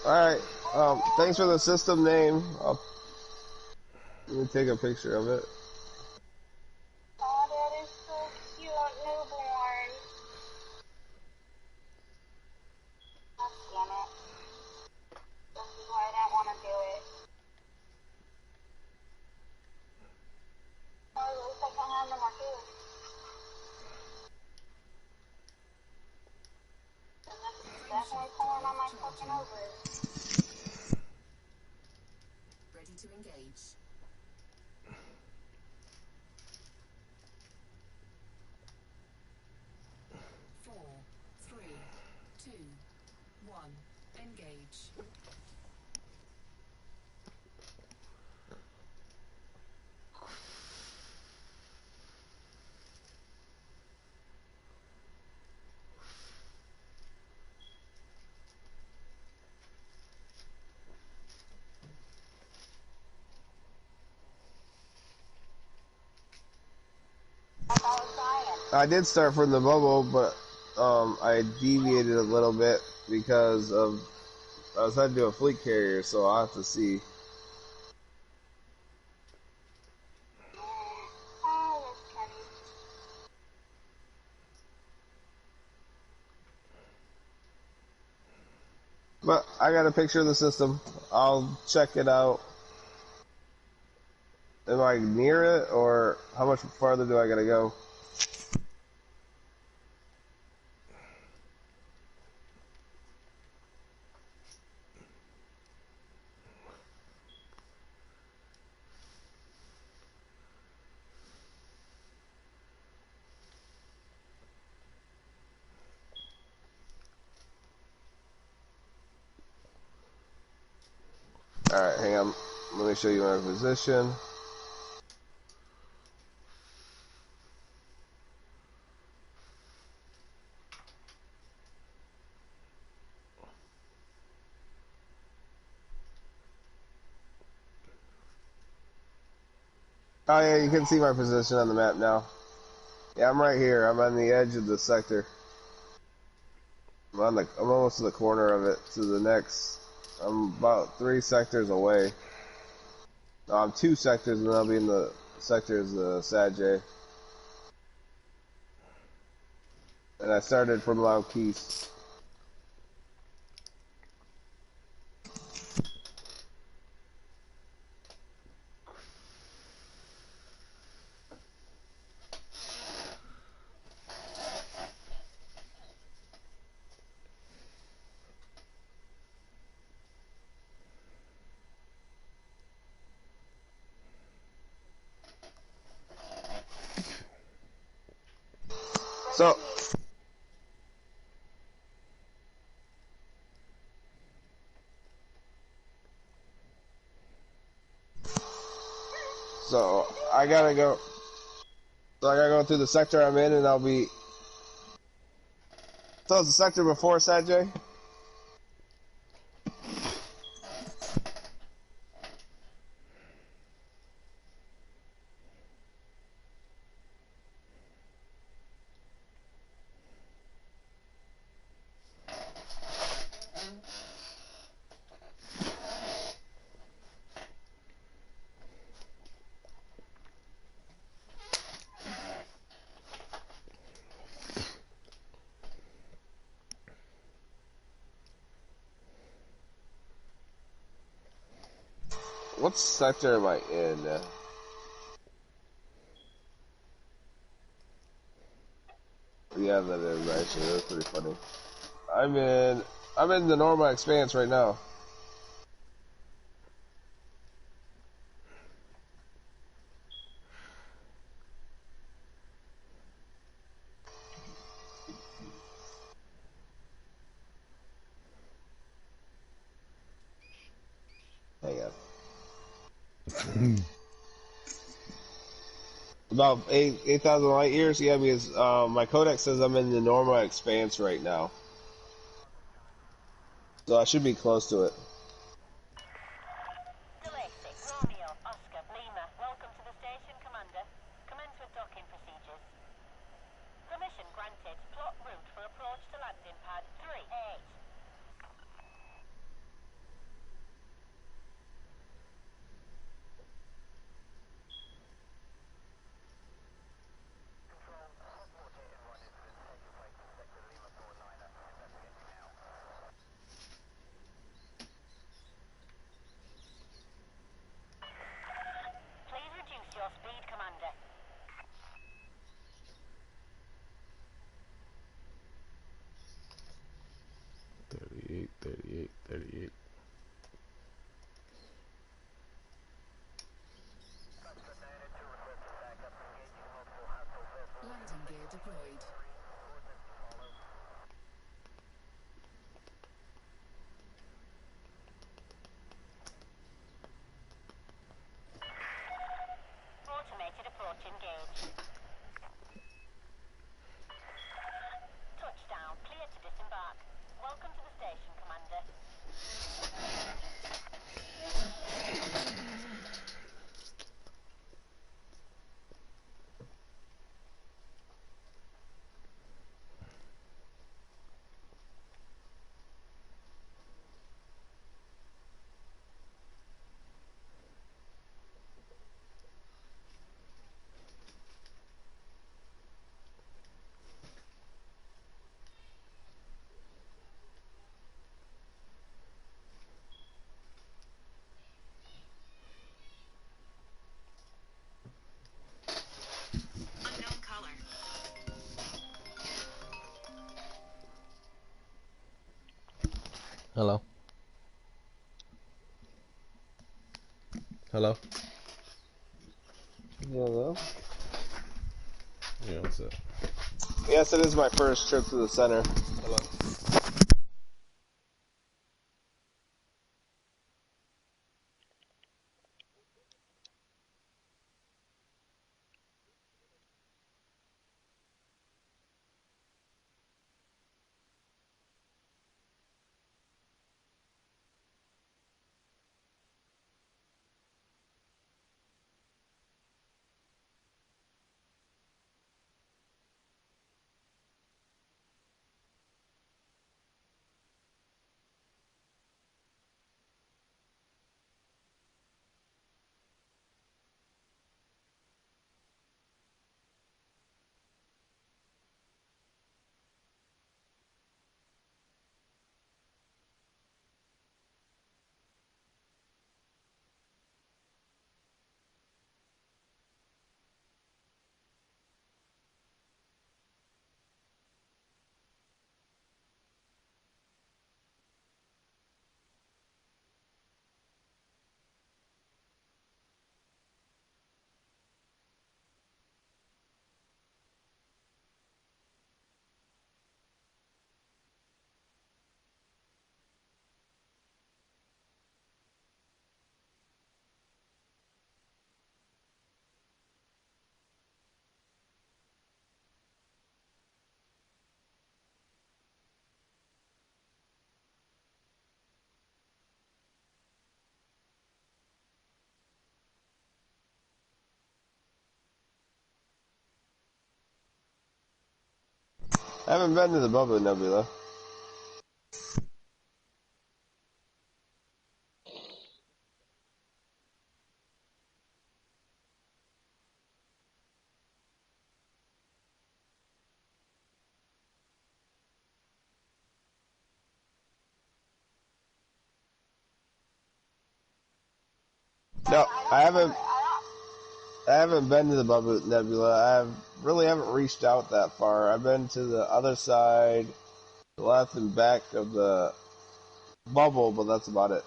Alright, thanks for the system name. Let me take a picture of it. Oh, that is so cute, newborn. Oh, damn it. This is why I don't want to do it. Oh, it looks like I have no more food. And this is definitely pulling on my fucking ovaries. Ready to engage. 4, 3, 2, 1. Engage. I did start from the bubble, but I deviated a little bit because of I was had to do a fleet carrier, so I'll have to see. Oh, this Kenny. But I got a picture of the system. I'll check it out. Am I near it, or how much farther do I gotta go? Alright, hang on. Let me show you my position. Oh yeah, you can see my position on the map now. Yeah, I'm right here. I'm on the edge of the sector. I'm almost to the corner of it. To the next. I'm about 3 sectors away. No, I'm 2 sectors, and I'll be in the sectors Sajay. And I started from Loud Keys. So I gotta go. So I gotta go through the sector I'm in, and I'll be. So it's the sector before Sajay? What sector am I in? Yeah, that is actually that's pretty funny. I'm in the Norma Expanse right now. Hang on. About 8,000 light years, yeah, because my codex says I'm in the Norma Expanse right now. So I should be close to it. Romeo, Oscar, Lima, welcome to the station, Commander. Commence with docking procedures. Permission granted. Plot route for approach to landing pad 38. deployed. Automated approach engaged. Touchdown. Clear to disembark. Welcome to the station, Commander. Unknown color. Hello. Hello. Hello. Yeah, what's up? Yes, it is my first trip to the center. Hello. I haven't been to the Bubba Nebula. No, I haven't. I haven't been to the Bubba Nebula. Really haven't reached out that far. I've been to the other side, the left and back of the bubble, but that's about it.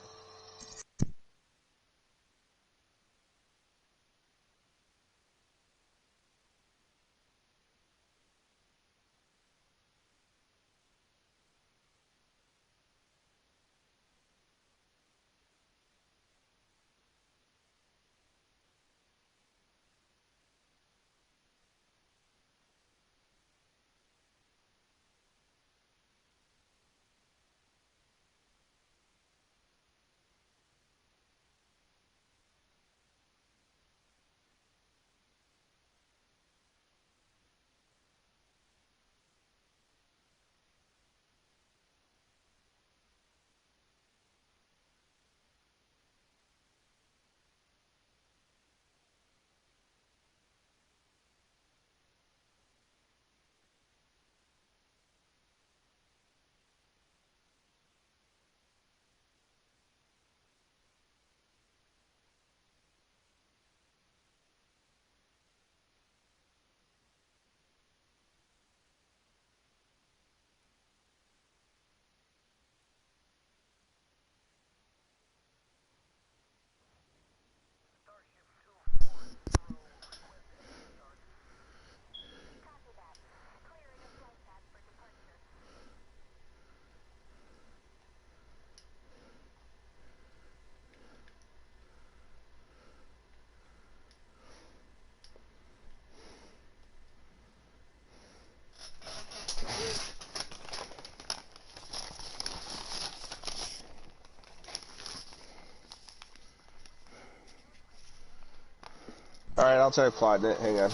I'll try plotting it. Hang on.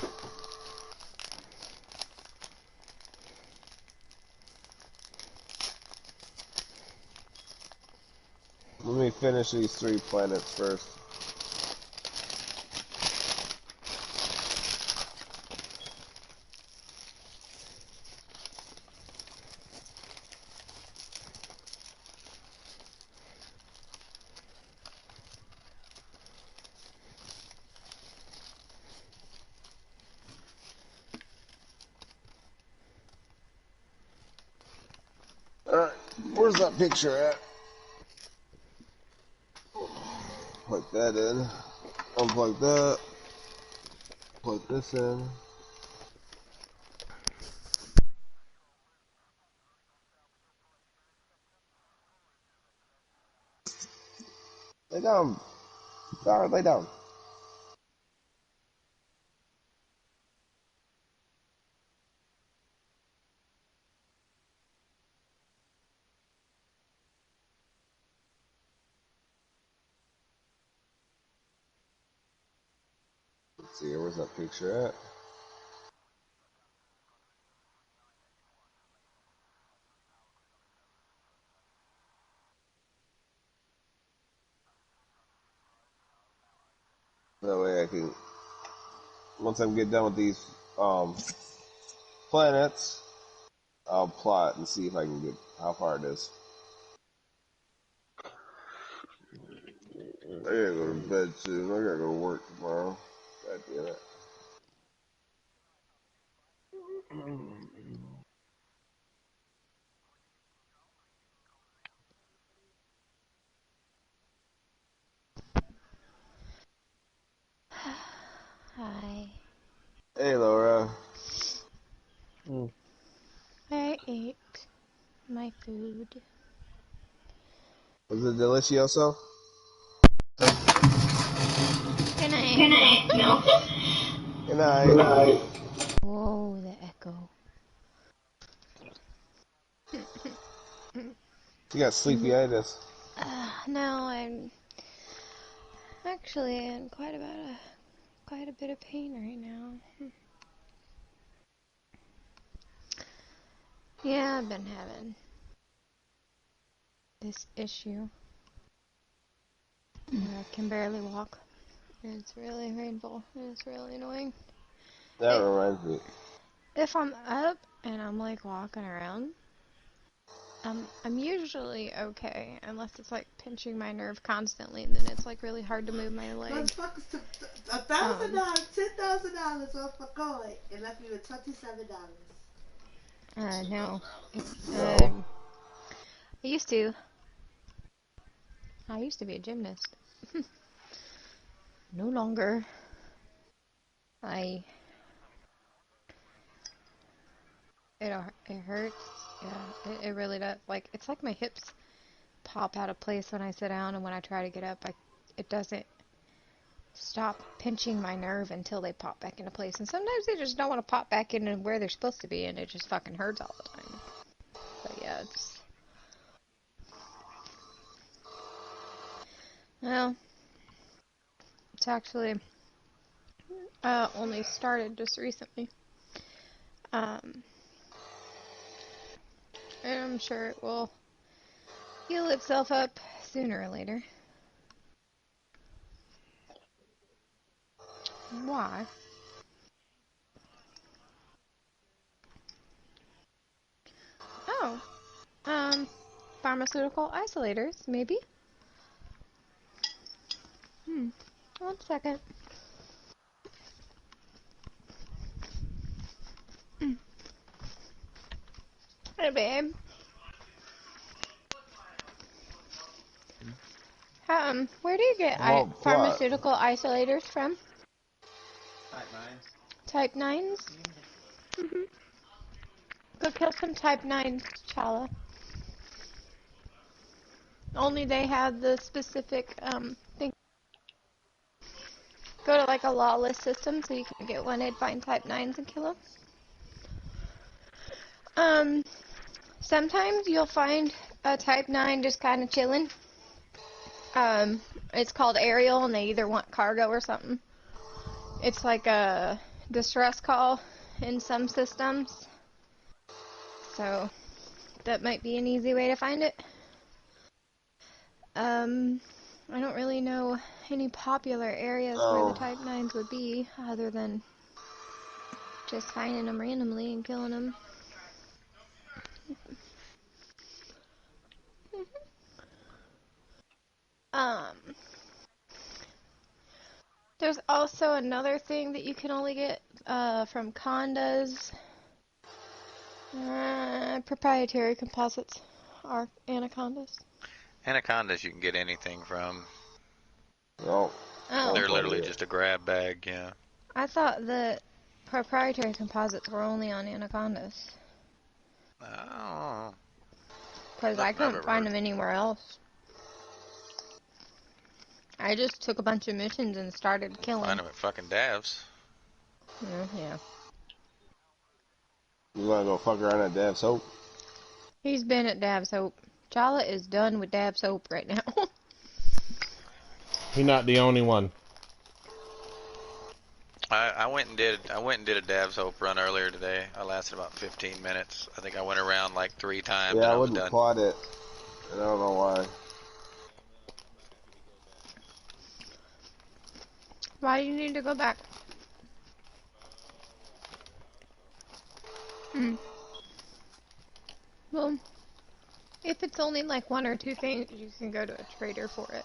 Let me finish these 3 planets first. Alright, where's that picture at? Plug that in. Unplug that. Plug this in. Lay down. Sorry, lay down. Let's see, where's that picture at? That way I can, once I get done with these planets, I'll plot and see if I can get how far it is. I gotta go to bed soon. I gotta go to work tomorrow. God damn it. Hi. Hey, Laura. I ate my food. Was it delicioso? Good night. Good night. Whoa, the echo. You got sleepyitis. No, I'm actually in quite a bit of pain right now. Yeah, I've been having this issue. I can barely walk. It's really painful. It's really annoying. That reminds me. If I'm up and I'm like walking around, I'm usually okay, unless it's like pinching my nerve constantly, and then it's like really hard to move my leg. Motherfuckers took $1,000, $10,000 off my card and left me with $27. No. No. I used to. I used to be a gymnast. No longer. It hurts. Yeah, it really does. Like, it's like my hips pop out of place when I sit down, and when I try to get up, it doesn't stop pinching my nerve until they pop back into place. And sometimes they just don't want to pop back into where they're supposed to be, and it just fucking hurts all the time. But yeah, well, it's actually only started just recently. And I'm sure it will heal itself up sooner or later. Why? Oh, pharmaceutical isolators, maybe? 1 second. Hey, babe. Where do you get Well, plot. pharmaceutical isolators from? Type 9s. Type 9s? Mm-hmm. Go kill some Type 9s, Chala. Only they have the specific, thing. Go to, like, a lawless system so you can get one and find Type 9s and kill them. Sometimes you'll find a Type 9 just kind of chilling. It's called aerial, and they either want cargo or something. It's like a distress call in some systems. So that might be an easy way to find it. I don't really know any popular areas where the Oh, Type 9s would be, other than just finding them randomly and killing them. Um, there's also another thing that you can only get from condas. Proprietary composites are anacondas. Anacondas you can get anything from. no. Oh, They're Don't literally believe it. just a grab bag, yeah. I thought that proprietary composites were only on anacondas, Oh, because I nothing I've couldn't ever find heard. them anywhere else. I just took a bunch of missions and started Find killing. them at fucking Dav's. Yeah. You wanna go fuck around at Dad's Hope? He's been at Dab Soap. Chala is done with Dab Soap right now. He's not the only one. I went and did a Dav's Hope run earlier today. I lasted about 15 minutes. I think I went around like 3 times Yeah, and I I was wouldn't done. plot it. I don't know why. Why do you need to go back? Well, if it's only like 1 or 2 things, you can go to a trader for it.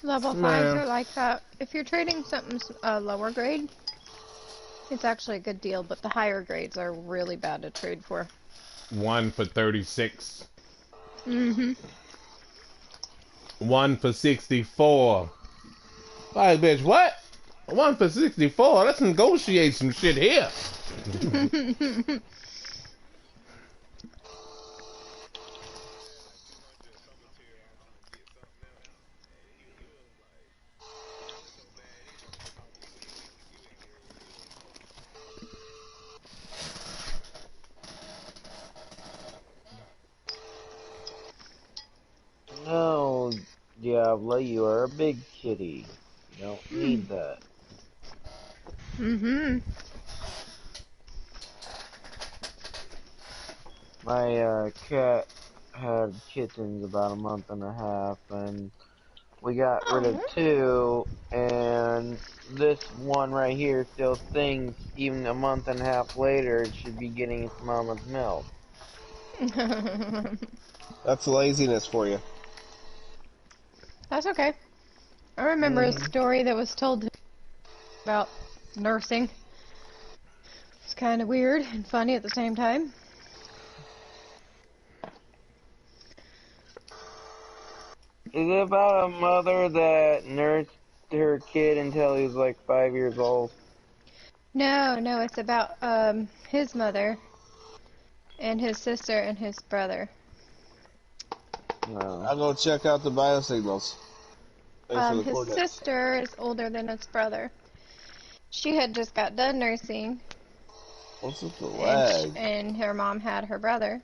Level 5s Man, are like that. If you're trading something lower grade, it's actually a good deal, but the higher grades are really bad to trade for. 1 for 36. Mm-hmm. 1 for 64. Like, bitch, what? 1 for 64? Let's negotiate some shit here. No, Diablo, you are a big kitty. You don't need that. Mm-hmm. My cat had kittens about a month and a half, and we got rid of Oh. 2, and this one right here still thinks, even a month and a half later, it should be getting its mama's milk. That's laziness for you. That's okay. I remember a story that was told about nursing. It's kind of weird and funny at the same time. Is it about a mother that nursed her kid until he was like 5 years old? No, it's about his mother and his sister and his brother. No. I'll go check out the biosignals. Thanks for the His coordinates. sister is older than his brother. She had just got done nursing, What's with the and lag? and her mom had her brother.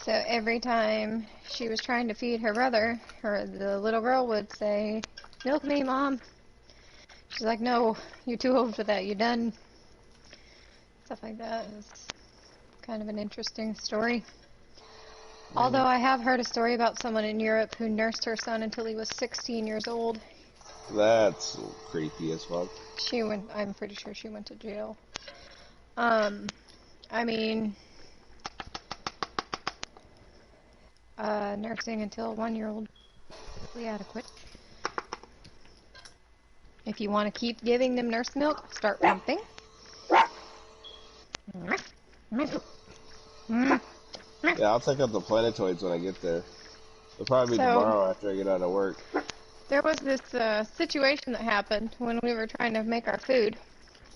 So every time she was trying to feed her brother, the little girl would say, "Milk me, Mom." She's like, "No, you're too old for that. You're done." Stuff like that. It's kind of an interesting story. Although I have heard a story about someone in Europe who nursed her son until he was 16 years old. That's creepy as fuck. I'm pretty sure she went to jail. I mean, nursing until a 1-year-old is perfectly adequate. If you want to keep giving them nurse milk, start pumping. Yeah, I'll check out the planetoids when I get there. It'll probably be So, tomorrow after I get out of work. there was this situation that happened when we were trying to make our food,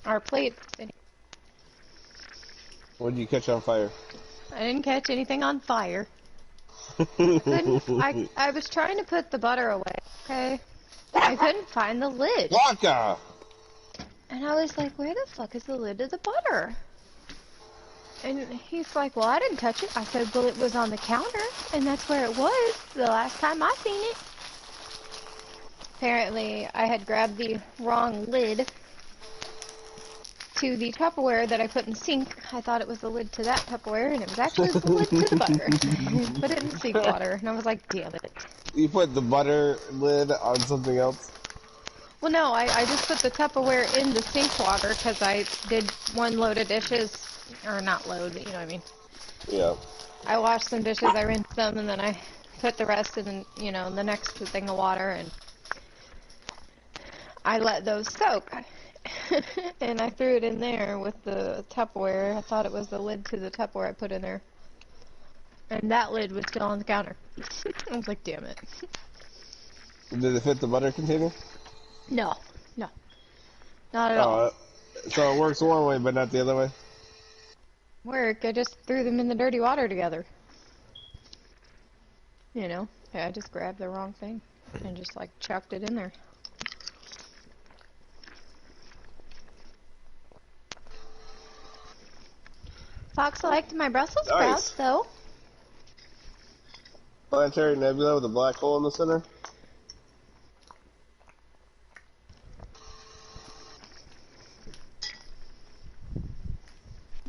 our plates. What did you catch on fire? I didn't catch anything on fire. I was trying to put the butter away, okay? I couldn't find the lid. Waka! And I was like, where the fuck is the lid to the butter? And he's like, well, I didn't touch it. I said, well, it was on the counter, and that's where it was the last time I seen it. Apparently, I had grabbed the wrong lid to the Tupperware that I put in the sink. I thought it was the lid to that Tupperware, and it was actually the lid to the butter. Put it in sink water, and I was like, damn it. You put the butter lid on something else? Well, no, I just put the Tupperware in the sink water because I did one load of dishes. Or not load, but you know what I mean. Yeah. I washed some dishes, I rinsed them, and then I put the rest in, you know, the next thing of water, and I let those soak. And I threw it in there with the Tupperware. I thought it was the lid to the Tupperware I put in there. And that lid was still on the counter. I was like, damn it. Did it fit the butter container? No. Not at all. So it works one way, but not the other way? Work, I just threw them in the dirty water together. You know, I just grabbed the wrong thing and just like chucked it in there. Fox liked my Brussels sprouts though. Planetary nebula with a black hole in the center?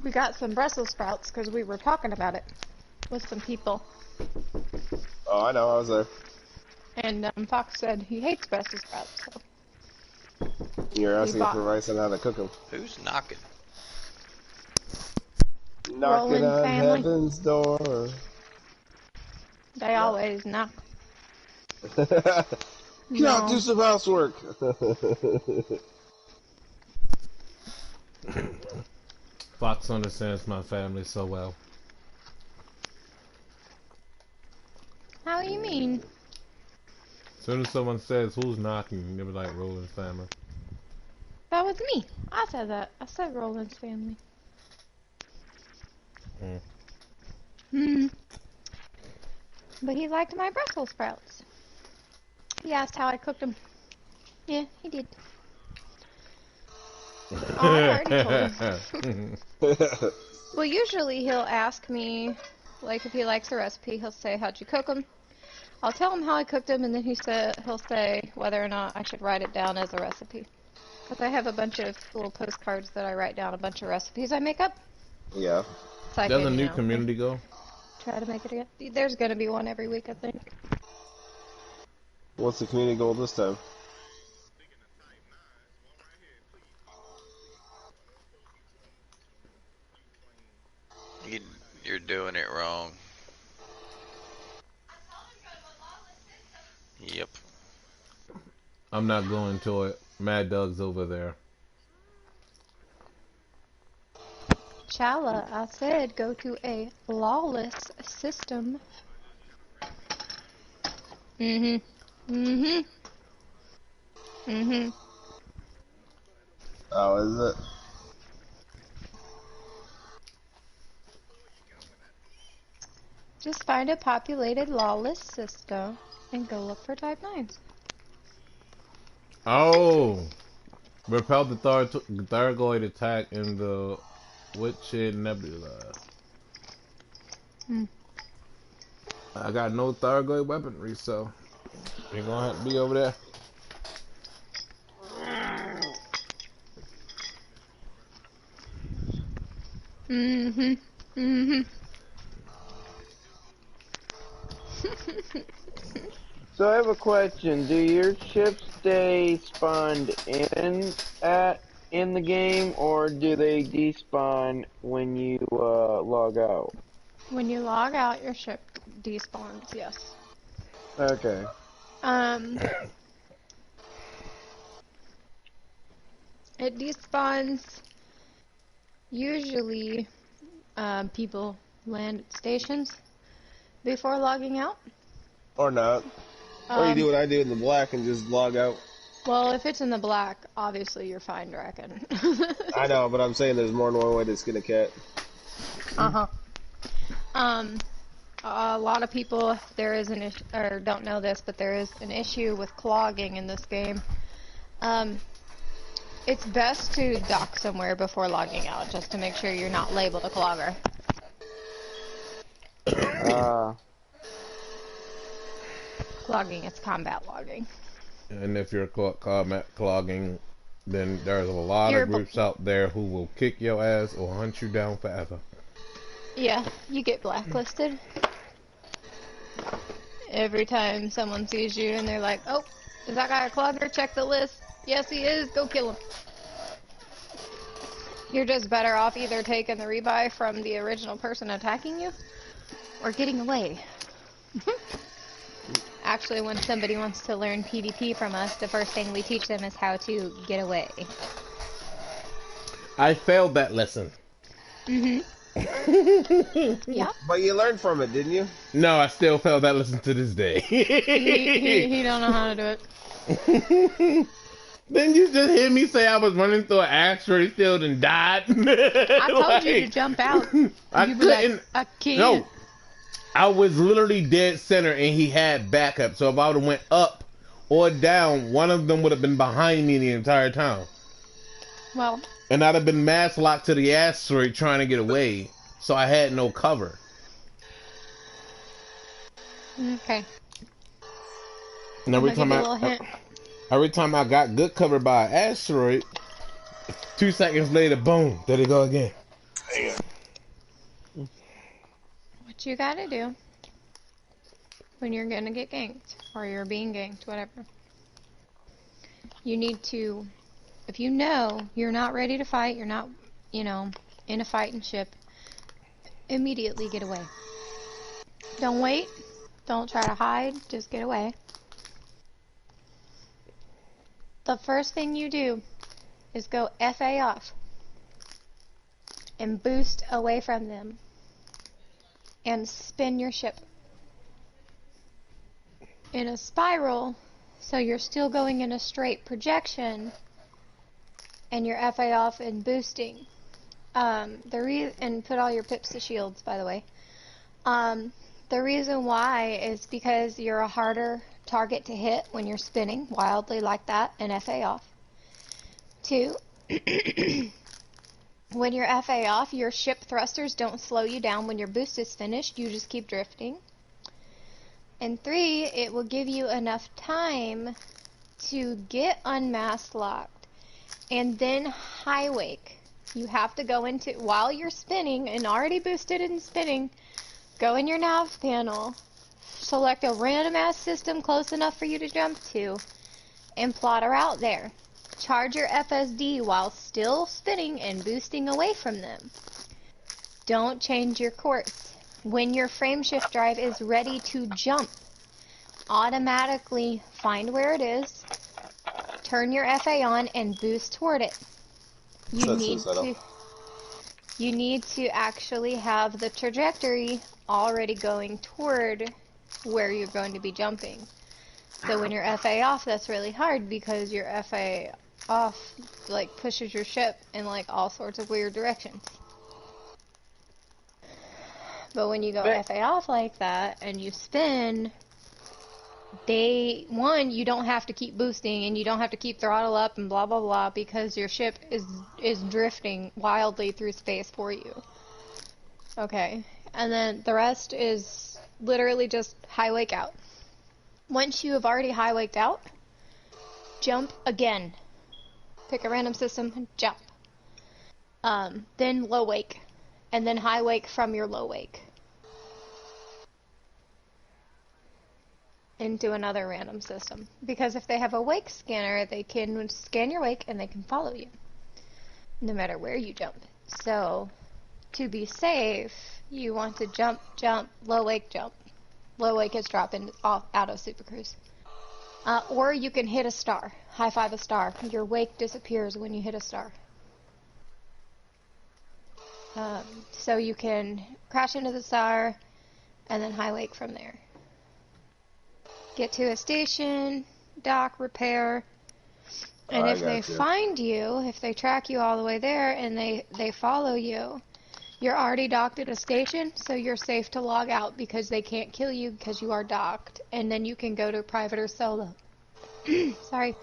We got some Brussels sprouts because we were talking about it with some people. Oh, I know, I was there. And Fox said he hates Brussels sprouts. So. You're asking for advice on how to cook them. Who's knocking? Knocking Roland on family. heaven's door. They always knock. Get out, do some housework. Fox understands my family so well. How you mean? As soon as someone says, who's knocking, they'll be like, Roland's family. That was me. I said that. I said Roland's family. But he liked my Brussels sprouts. He asked how I cooked them. Yeah, he did. Oh, I already told him. Well, usually he'll ask me, like, if he likes a recipe, he'll say, how'd you cook them? I'll tell him how I cooked them, and then he'll say whether or not I should write it down as a recipe. Because I have a bunch of little postcards that I write down a bunch of recipes I make up. Yeah. So I Does can, a new community go? Try to make it again. There's going to be one every week, I think. What's the community goal this time? You're doing it wrong. Yep. I'm not going to it. Mad Doug's over there. Chala, I said go to a lawless system. Oh, is it? Just find a populated lawless system and go look for type 9s. Oh! Repel the Thargoid attack in the Witched Nebula. I got no Thargoid weaponry, so you're gonna have to be over there. So I have a question. Do your ships stay spawned in the game, or do they despawn when you log out? When you log out, your ship despawns, yes. Okay. It despawns. Usually, people land at stations before logging out. Or not. Or you do what I do in the black and just log out. Well, if it's in the black, obviously you're fine, I reckon. I know, but I'm saying there's more than one way to skin a cat. Uh-huh. A lot of people, there is an issue, or don't know this, but there is an issue with clogging in this game. It's best to dock somewhere before logging out, just to make sure you're not labeled a clogger. Clogging, it's combat logging. And if you're clogging, then there's a lot of groups out there who will kick your ass or hunt you down forever. Yeah, you get blacklisted. Every time someone sees you and they're like, oh, is that guy a clogger? Check the list. Yes, he is. Go kill him. You're just better off either taking the rebuy from the original person attacking you or getting away. Actually, when somebody wants to learn PvP from us, the first thing we teach them is how to get away. I failed that lesson. Mm-hmm. Yeah. But you learned from it, didn't you? No, I still failed that lesson to this day. he don't know how to do it. Then you just hear me say I was running through an asteroid field and died. I told you to jump out. I You couldn't. like, I can't. No, I was literally dead center, and he had backup. So if I would have went up or down, one of them would have been behind me the entire time. Well. And I'd have been mass locked to the asteroid trying to get away. So I had no cover. Okay. And every time I got good cover by an asteroid, 2 seconds later, boom, there they go again. What you gotta do when you're gonna get ganked, or you're being ganked, whatever. You need to, if you know you're not ready to fight, you're not, in a fighting ship, immediately get away. Don't wait. Don't try to hide. Just get away. The first thing you do is go FA off and boost away from them and spin your ship in a spiral so you're still going in a straight projection and you're FA off and boosting. And put all your pips to shields, by the way. The reason why is because you're a harder target to hit when you're spinning wildly like that and FA off. 2, when you're FA off, your ship thrusters don't slow you down when your boost is finished. You just keep drifting. And 3, it will give you enough time to get unmasked locked and then high wake. You have to go into, while you're spinning and already boosted and spinning, go in your nav panel, select a random ass system close enough for you to jump to, and plot her out there. Charge your FSD while still spinning and boosting away from them. Don't change your course. When your frame shift drive is ready to jump, automatically find where it is, turn your FA on, and boost toward it. You need to actually have the trajectory already going toward where you're going to be jumping. So when you're FA off, that's really hard because your FA off pushes your ship in all sorts of weird directions. But when you go FA off like that and you spin, you don't have to keep boosting and you don't have to keep throttle up and blah blah blah because your ship is drifting wildly through space for you. Okay, and then the rest is literally just high wake out. Once you have already high waked out, jump again. Pick a random system and jump. Then low wake, and then high wake from your low wake into another random system. Because if they have a wake scanner, they can scan your wake and they can follow you, no matter where you jump. So, to be safe, you want to jump, low wake, jump. Low wake is dropping out of Super Cruise. Or you can hit a star. High five a star. Your wake disappears when you hit a star. So you can crash into the star and then high wake from there. Get to a station, dock, repair, and if they find you, if they track you all the way there and they follow you, You're already docked at a station, so you're safe to log out because they can't kill you because you are docked. And then you can go to private or solo. Sorry.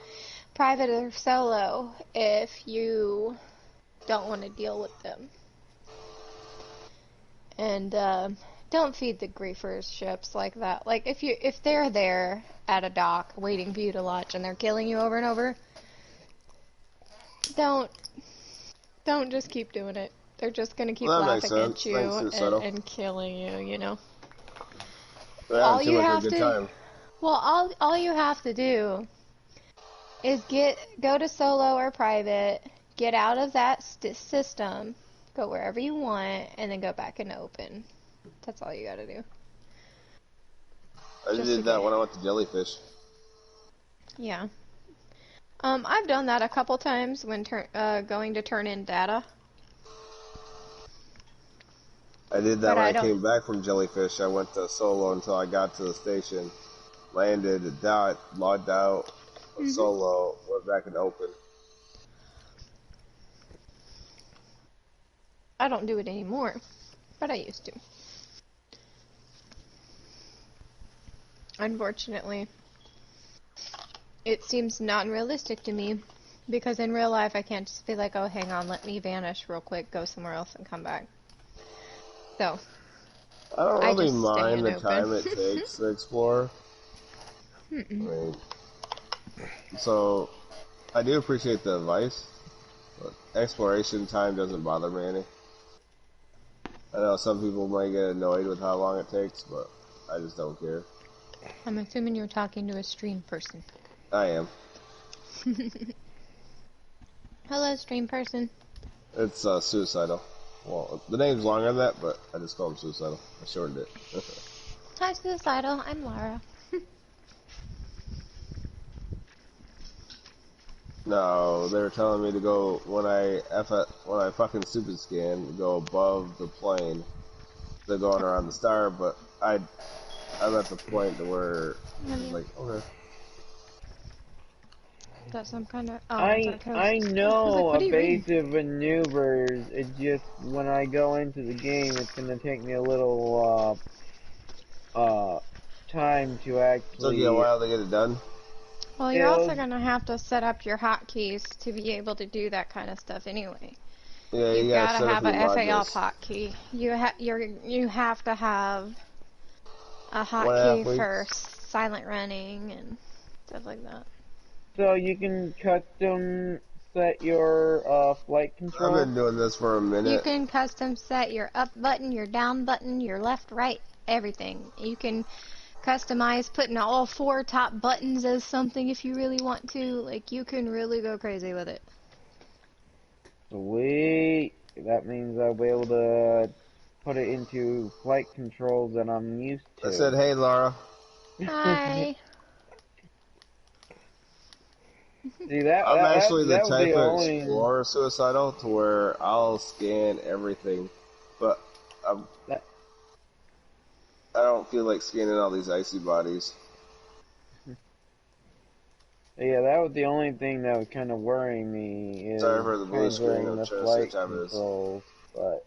Private or solo if you don't want to deal with them. And don't feed the griefers ships like that. Like if they're there at a dock waiting for you to launch and they're killing you over and over, don't just keep doing it. They're just gonna keep laughing at you and killing you, you know. All you have to all you have to do is go to solo or private, get out of that system, go wherever you want, and then go back into open. That's all you gotta do. I just did that when I went to Jellyfish. Yeah. I've done that a couple times when going to turn in data. I did that when I came back from Jellyfish. I went to solo until I got to the station, landed, logged out, solo, went back in open. I don't do it anymore, but I used to. Unfortunately, it seems non-realistic to me because in real life I can't just be like, oh, hang on, let me vanish real quick, go somewhere else and come back. So, I don't really mind the time it takes to explore. I mean, so, I do appreciate the advice, but exploration time doesn't bother me any. I know some people might get annoyed with how long it takes, but I just don't care. I'm assuming you're talking to a stream person. I am. Hello, stream person. It's Suicidal. Well, the name's longer than that, but I just call him Suicidal. I shortened it. Hi, Suicidal. I'm Lara. No, they were telling me to go when I fucking stupid scan, go above the plane. They're going around the star, but I'm at the point where I'm like, okay. Is that some kind of? Oh, I know evasive maneuvers. It just when I go into the game, it's gonna take me a little time to actually. Took you a while to get it done. Well, you're also gonna have to set up your hotkeys to be able to do that kind of stuff anyway. Yeah, you gotta have a FAL hotkey. You have to have a hotkey for silent running and stuff like that. So you can custom set your flight control? I've been doing this for a minute. You can custom set your up button, your down button, your left, right, everything. You can customize putting all 4 top buttons as something if you really want to. Like, you can really go crazy with it. Sweet. That means I'll be able to put it into flight controls that I'm used to. I said, hey, Laura. Hi. See, I'm actually the type of explorer Suicidal to where I'll scan everything, but I don't feel like scanning all these icy bodies. Yeah, that was the only thing that was kind of worrying me is sorry for the blue screen. the flight controls, but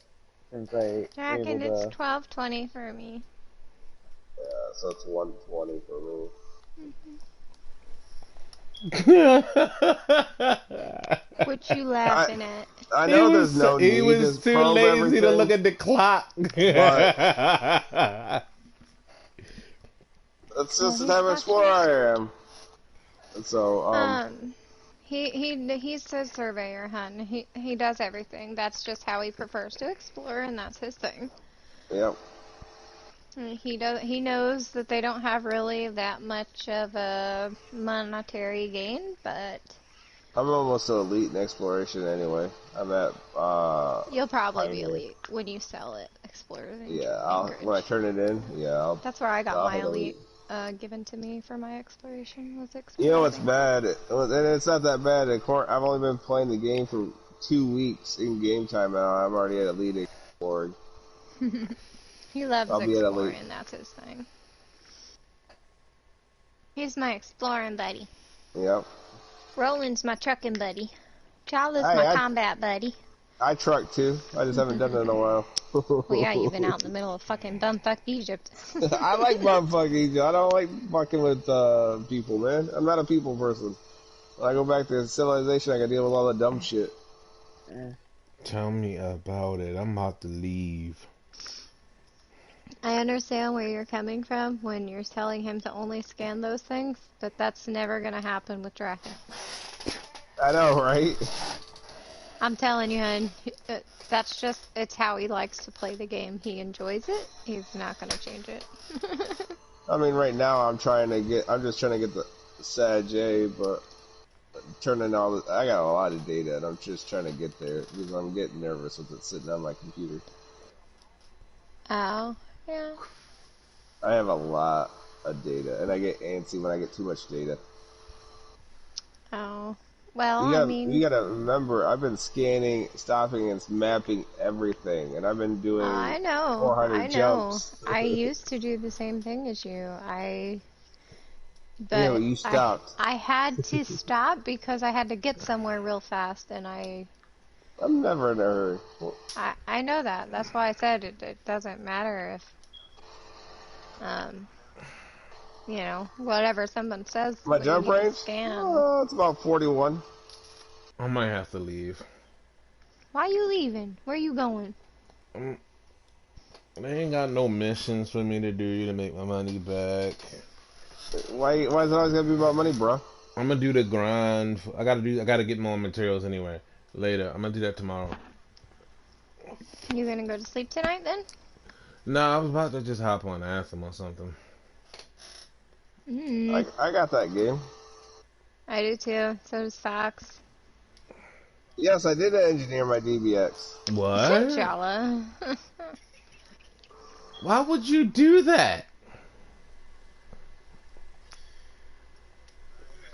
since I Dragon, it's 12:20 for me. Yeah, so it's 1:20 for me. What you laughing at? I know there's no need. He was too lazy to look at the clock. That's just the type of explorer I am. And so, he's a surveyor, hun. He does everything. That's just how he prefers to explore, and that's his thing. Yep. He knows that they don't have really that much of a monetary gain, but I'm almost elite in exploration anyway. I'm at you'll probably be elite when you sell it, Explorer. Yeah, when I turn it in, yeah. That's where I got my elite given to me for my exploration. Was exploring. You know what's bad? And it's not that bad. I've only been playing the game for 2 weeks in game time now. I'm already at elite exploring. He loves exploring, that's his thing. He's my exploring buddy. Yep. Roland's my trucking buddy. Charlie's my combat buddy. I truck too. I just haven't done it in a while. Well, yeah, you've been out in the middle of fucking bumfuck Egypt. I like bumfuck Egypt. I don't like fucking with people, man. I'm not a people person. When I go back to civilization, I gotta deal with all the dumb shit. Tell me about it. I'm about to leave. I understand where you're coming from when you're telling him to only scan those things, but that's never gonna happen with Draken. I know, right? I'm telling you, hon, that's just, it's how he likes to play the game. He enjoys it. He's not gonna change it. I mean, right now I'm just trying to get the Sag A, but turning all this, I got a lot of data and I'm just trying to get there because I'm getting nervous with it sitting on my computer. Oh, yeah. I have a lot of data and I get antsy when I get too much data. Oh. Well, I mean... You gotta remember, I've been scanning, stopping, and mapping everything, and I've been doing 400 jumps. I used to do the same thing as you. But yeah, but you stopped. I had to stop because I had to get somewhere real fast, and I'm never in a hurry. I know that. That's why I said it doesn't matter if... you know, whatever someone says. My jump range? Scan. It's about 41. I might have to leave. Why you leaving? Where you going? They ain't got no missions for me to do to make my money back. Why is it always gotta be about money, bro? I'm gonna do the grind. I gotta get more materials anyway. Later. I'm gonna do that tomorrow. You gonna go to sleep tonight then? Nah, I was about to just hop on Anthem or something. I got that game. I do too. So does Fox. Yes, I did engineer my DBX. What? Jala. Why would you do that?